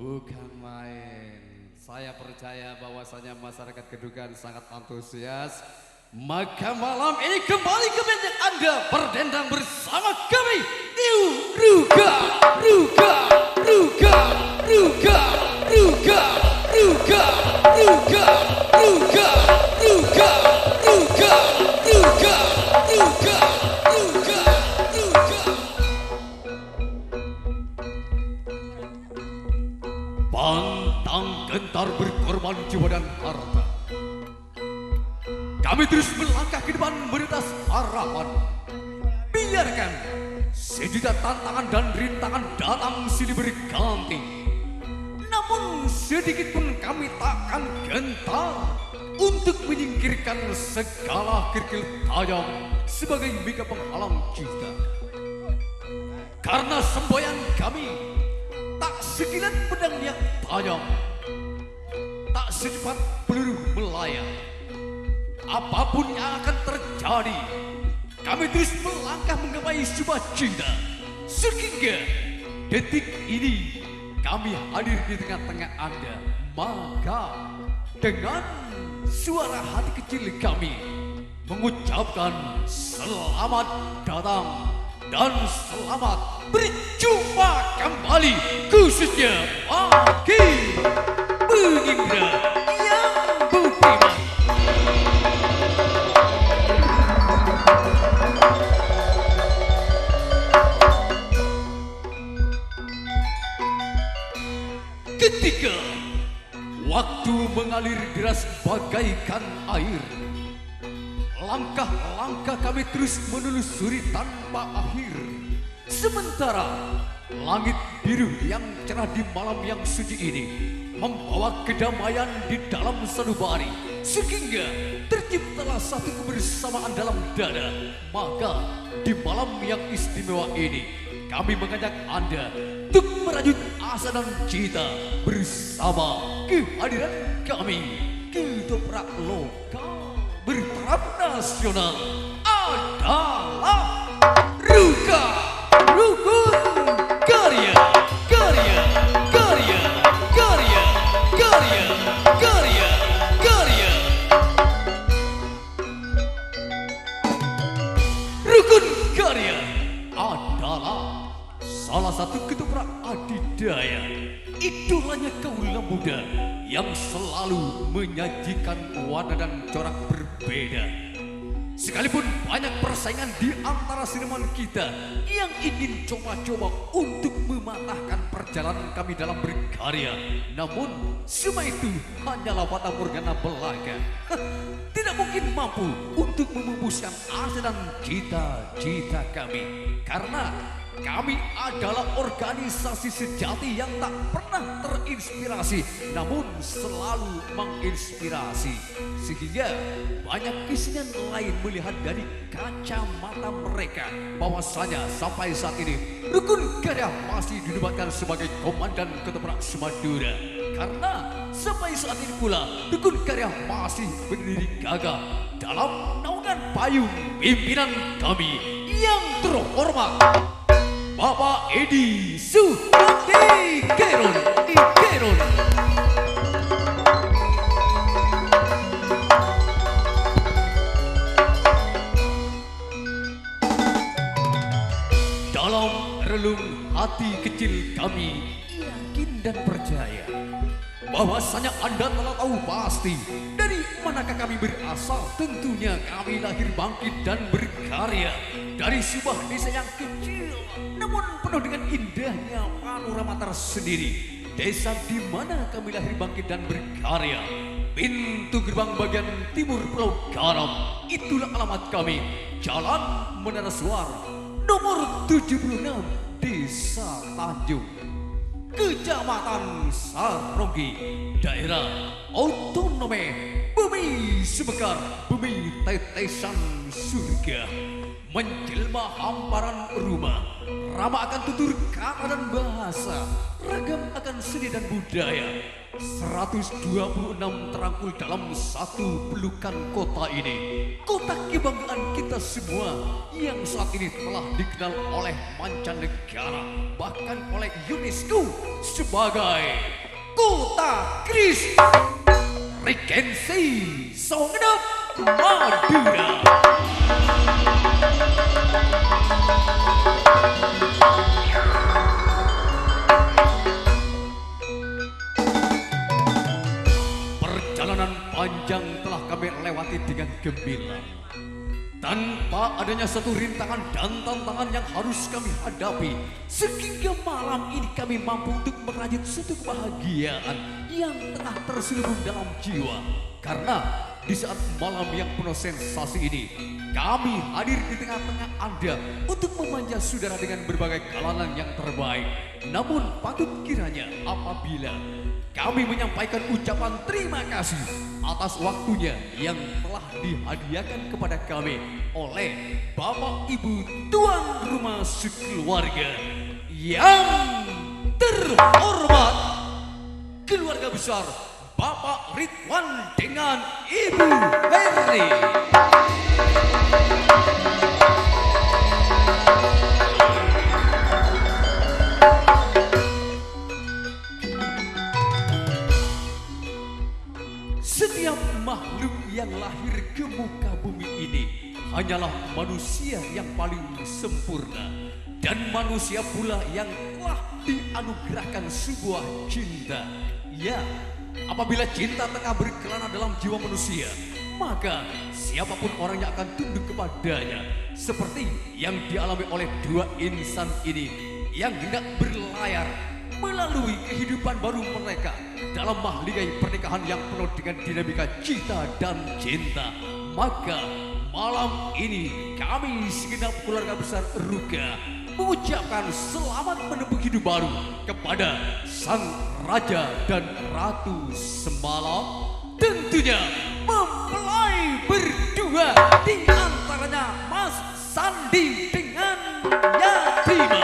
Bukan main. Saya percaya bahwasanya masyarakat Gedugan sangat antusias. Maka malam ini kembali ke benteng Anda berdendang bersama kami New Ruga, Ruga, Ruga, Ruga, Ruga, Ruga, Ruga, Ruga, Ruga, Ruga, Ruga, Ruga, Ruga, Ruga. Pantang gentar berkorban jiwa dan harta. Kami terus melangkah ke depan meretas harapan. Biarkan sejuta tantangan dan rintangan datang silih berganti. Namun sedikit pun kami takkan gentar untuk menyingkirkan segala kerikil tajam sebagai mega penghalang kita. Karena semboyan kami tak sekilat pedang yang tajam, tak secepat peluru melayang. Apapun yang akan terjadi, kami terus melangkah menggapai sebuah cinta. Sehingga detik ini kami hadir di tengah-tengah Anda. Maka dengan suara hati kecil kami mengucapkan selamat datang dan selamat berjumpa kembali, khususnya bagi Pengindah yang budiman. Ketika waktu mengalir deras bagaikan air, langkah-langkah kami terus menelusuri tanpa akhir. Sementara langit biru yang cerah di malam yang suci ini membawa kedamaian di dalam sanubari, sehingga terciptalah satu kebersamaan dalam dada. Maka di malam yang istimewa ini kami mengajak Anda untuk merajut asa dan cita bersama kehadiran kami ketoprak lokal bertaraf nasional adalah Ruga, Rukun Karya, Karya, Karya, Karya, Karya, Karya, Karya. Rukun Karya adalah salah satu ketoprak adidaya, idolanya kaula muda yang selalu menyajikan warna dan corak berbeda. Sekalipun banyak persaingan di antara seniman kita yang ingin coba-coba untuk mematahkan perjalanan kami dalam berkarya, namun semua itu hanyalah fata morgana belaka. Tidak mungkin mampu untuk memupuskan asa dan cita-cita kami, karena kami adalah organisasi sejati yang tak pernah terinspirasi, namun selalu menginspirasi. Sehingga banyak kesenian lain melihat dari kacamata mereka bahwasanya sampai saat ini Rukun Karya masih dinobatkan sebagai komandan ketoprak Semadura. Karena sampai saat ini pula Rukun Karya masih berdiri gagah dalam naungan payung pimpinan kami yang terhormat Bapak Edi Sugandi Keron di Keron. Dalam relung hati kecil kami yakin dan percaya bahwasanya Anda telah tahu pasti dari manakah kami berasal. Tentunya kami lahir bangkit dan berkarya dari sebuah desa yang kecil namun penuh dengan indahnya panorama tersendiri. Desa di mana kami lahir bangkit dan berkarya, pintu gerbang bagian timur Pulau Garam. Itulah alamat kami, Jalan Menara Suara nomor 76, Desa Tanjung, Kecamatan Saronggi, Daerah Otonomi Bumi Sumekar, Bumi Tetesan Surga. menjelma hamparan rumah, ramah akan tutur kata dan bahasa, ragam akan seni dan budaya. 126 terangkul dalam satu pelukan kota ini, kota kebanggaan kita semua yang saat ini telah dikenal oleh mancanegara, bahkan oleh UNESCO sebagai kota keris Regensi Songenep Madura. Perjalanan panjang telah kami lewati dengan gemilang. Tanpa adanya satu rintangan dan tantangan yang harus kami hadapi, sehingga malam ini kami mampu untuk merajut suatu kebahagiaan yang tengah terselubung dalam jiwa. Karena di saat malam yang penuh sensasi ini, kami hadir di tengah-tengah Anda untuk memanja saudara dengan berbagai kalangan yang terbaik. Namun patut kiranya apabila kami menyampaikan ucapan terima kasih atas waktunya yang telah dihadiahkan kepada kami oleh Bapak Ibu tuan rumah sekeluarga yang terhormat, keluarga besar Bapak Ridwan dengan Ibu Heri. Setiap makhluk yang lahir ke muka bumi ini hanyalah manusia yang paling sempurna, dan manusia pula yang telah dianugerahkan sebuah cinta. Ya, apabila cinta tengah berkelana dalam jiwa manusia, maka siapapun orang yang akan tunduk kepadanya, seperti yang dialami oleh dua insan ini yang hendak berlayar melalui kehidupan baru mereka dalam mahligai pernikahan yang penuh dengan dinamika cita dan cinta. Maka malam ini kami segenap keluarga besar Ruga mengucapkan selamat menempuh hidup baru kepada sang raja dan ratu semalam, tentunya mempelai berdua, di antaranya Mas Sandi dengan Yatima.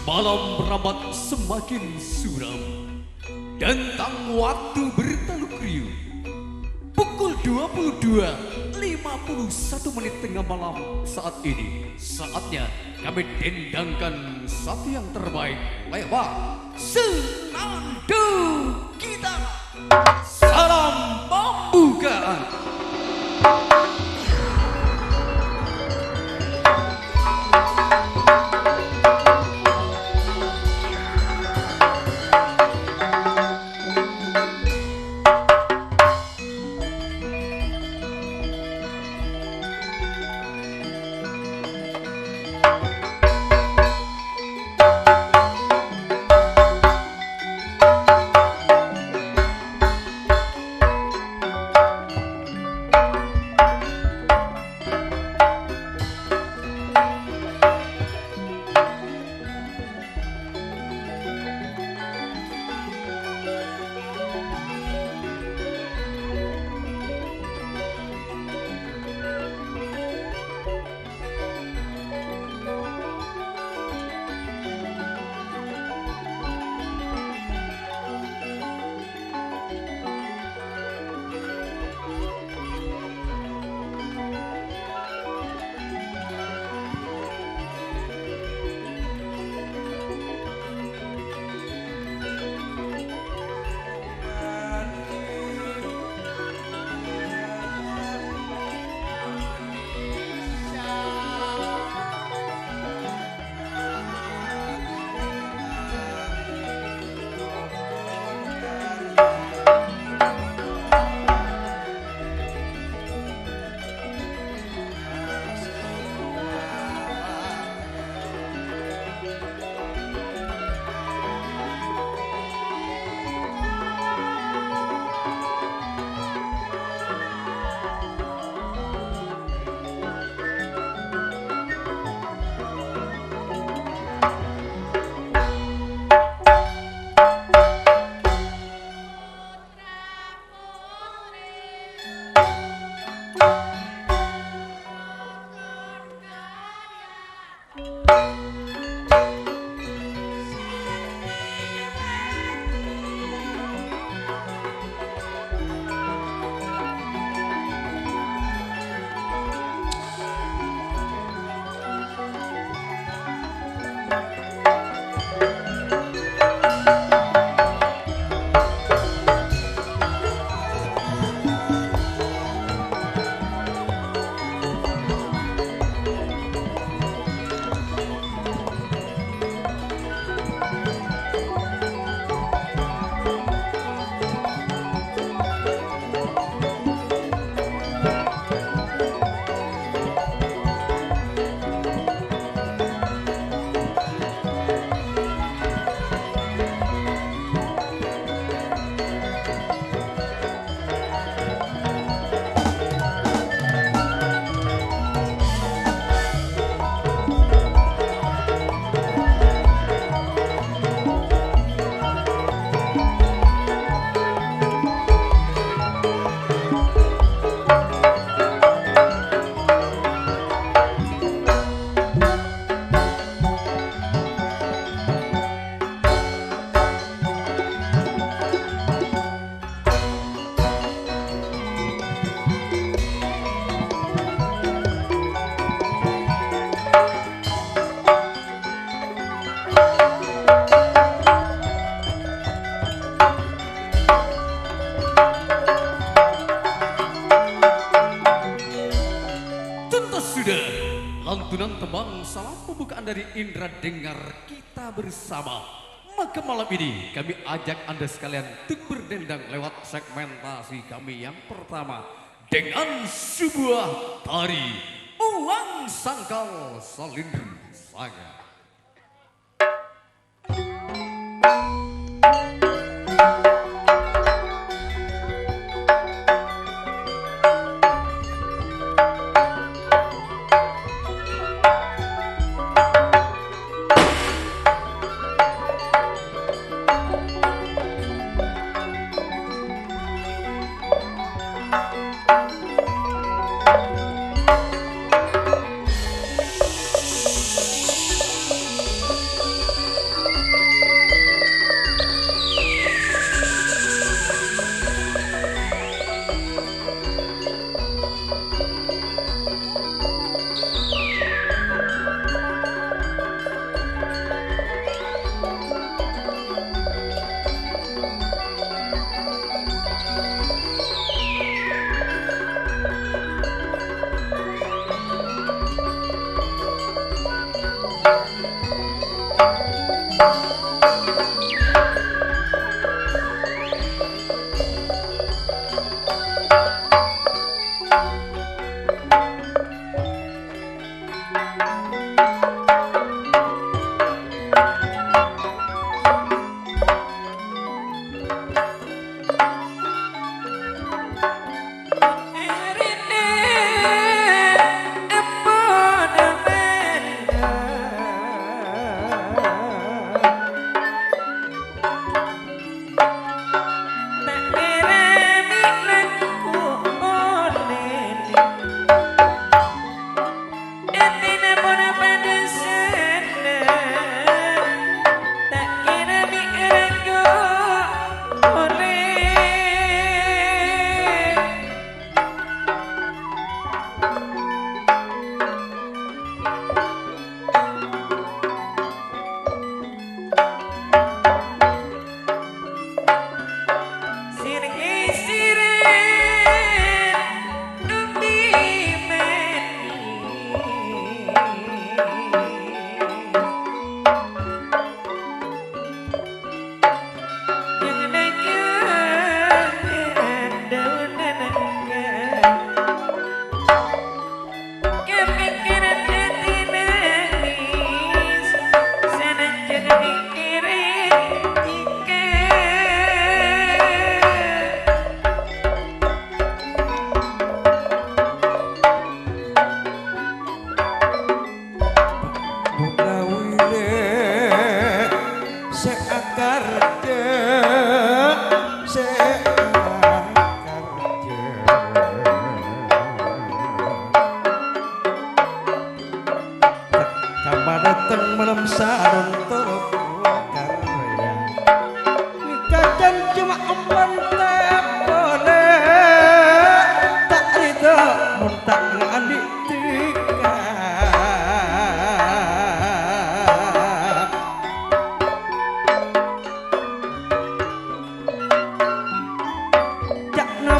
Malam merambat semakin suram dan tang waktu bertaluk riuh. Pukul 22.51 tengah malam saat ini, saatnya kami dendangkan satu yang terbaik lewat senandung kita. Salam pembukaan. salam pembukaan dari Indra Dengar kita bersama. Maka malam ini kami ajak Anda sekalian untuk berdendang lewat segmentasi kami yang pertama dengan sebuah tari Uang Sangkal Salindri Sanga.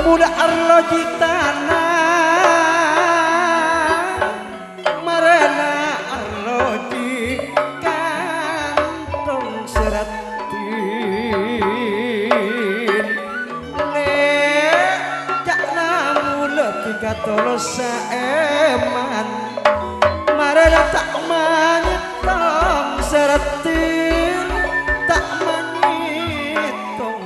Muda arlo jitana marana arlo ji kantong seratin le jakna mula tiga tolosa eman marana tak manitong seratin tak manitong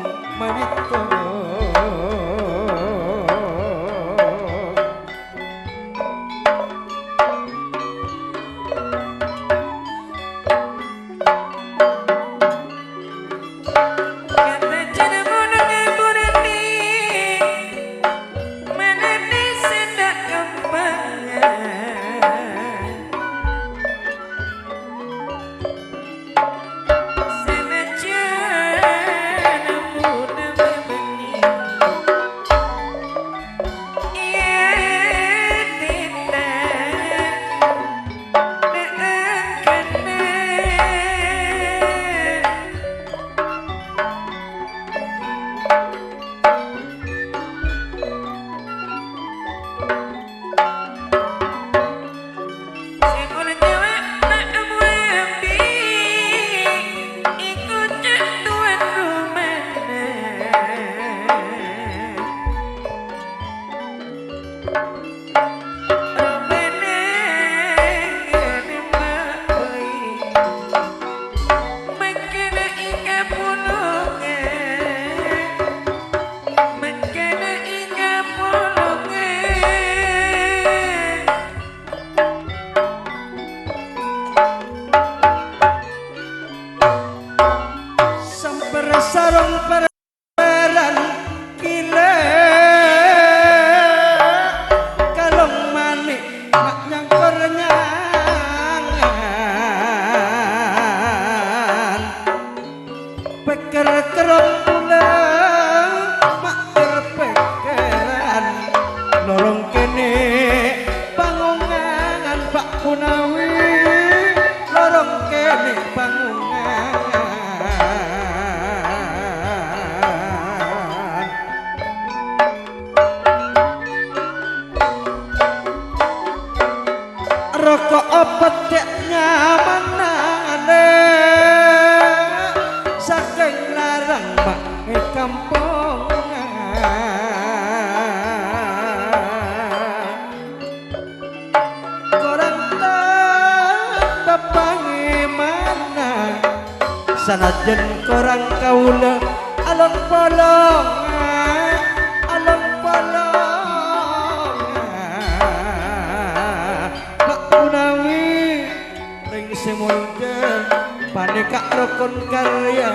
sanajan korang kaula alon bolong alon bolong Pak Punawi ring semulde panika rukun karya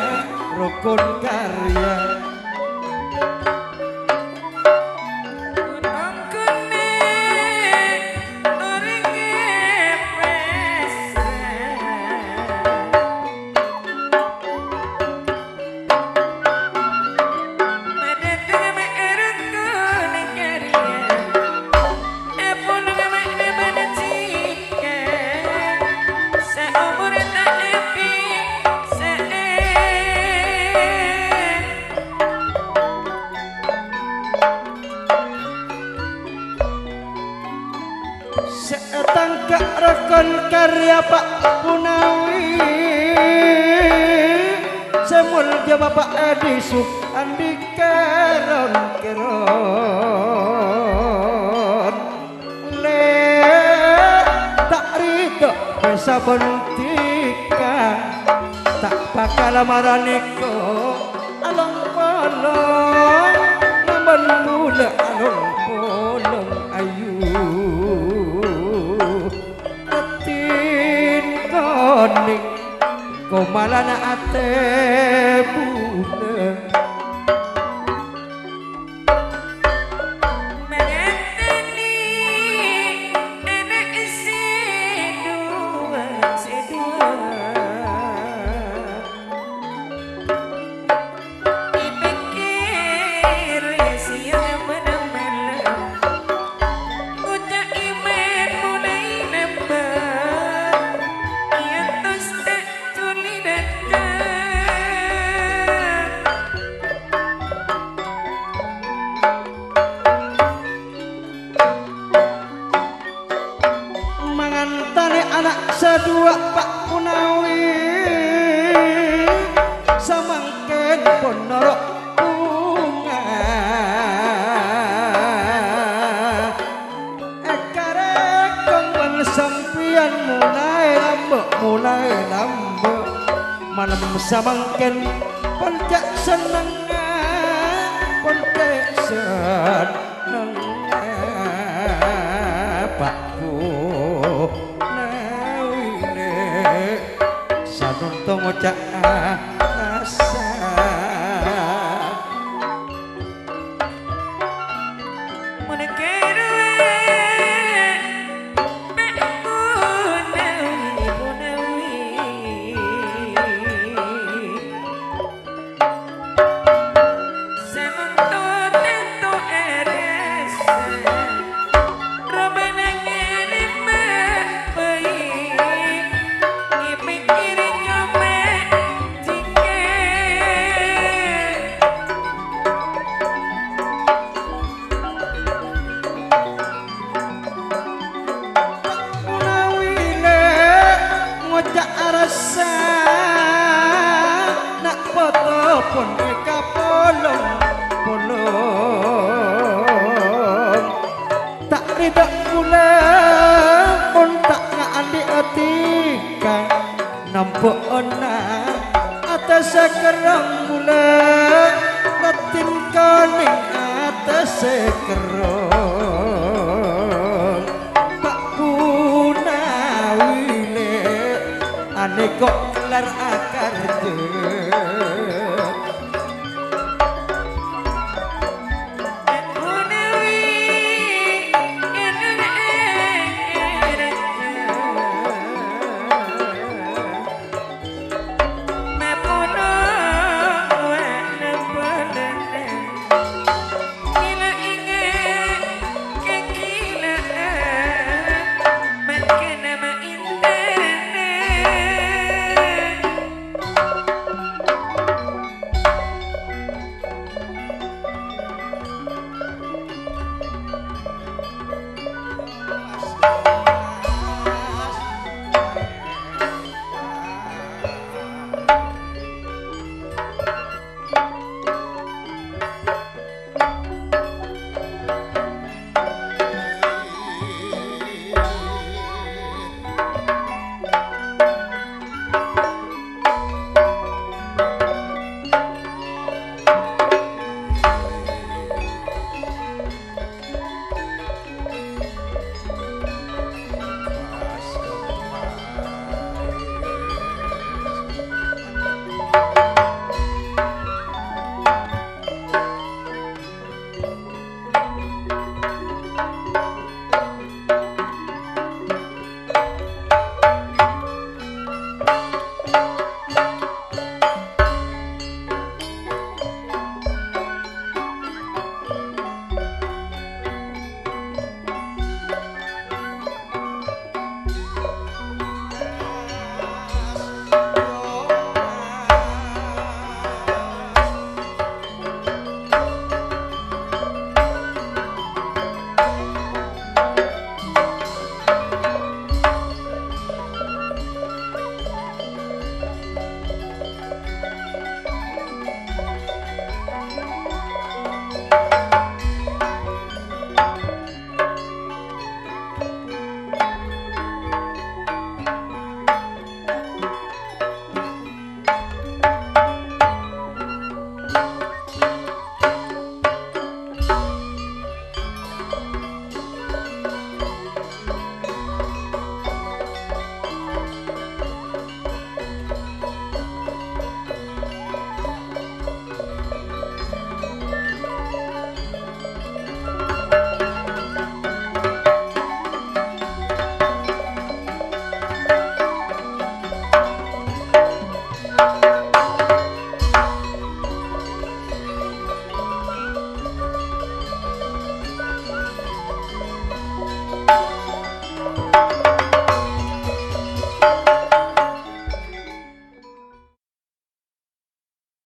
Setangkak rekon karya Pak Punawi semul dia Bapak Edi Sukandi keron le tak ridho bisa bentika tak bakal maraniko along polong namun mula along polong ayu koning kau malah nak ate buna mengateni enak sedua dipikir siang malam ucap iman mulai nambah mangantane anak sedua Pak Punawi samangken ponorok bunga ekare kongwan sampian mulai lambek malam samangken poncak seneng poncak seneng Pak Punawi sanun ngocak asa nak foto pun eka polong tak ridak pula pun tak ngandi etika nampak ona atas kerang mula latin koning atas kerang Pak Punawi ane kok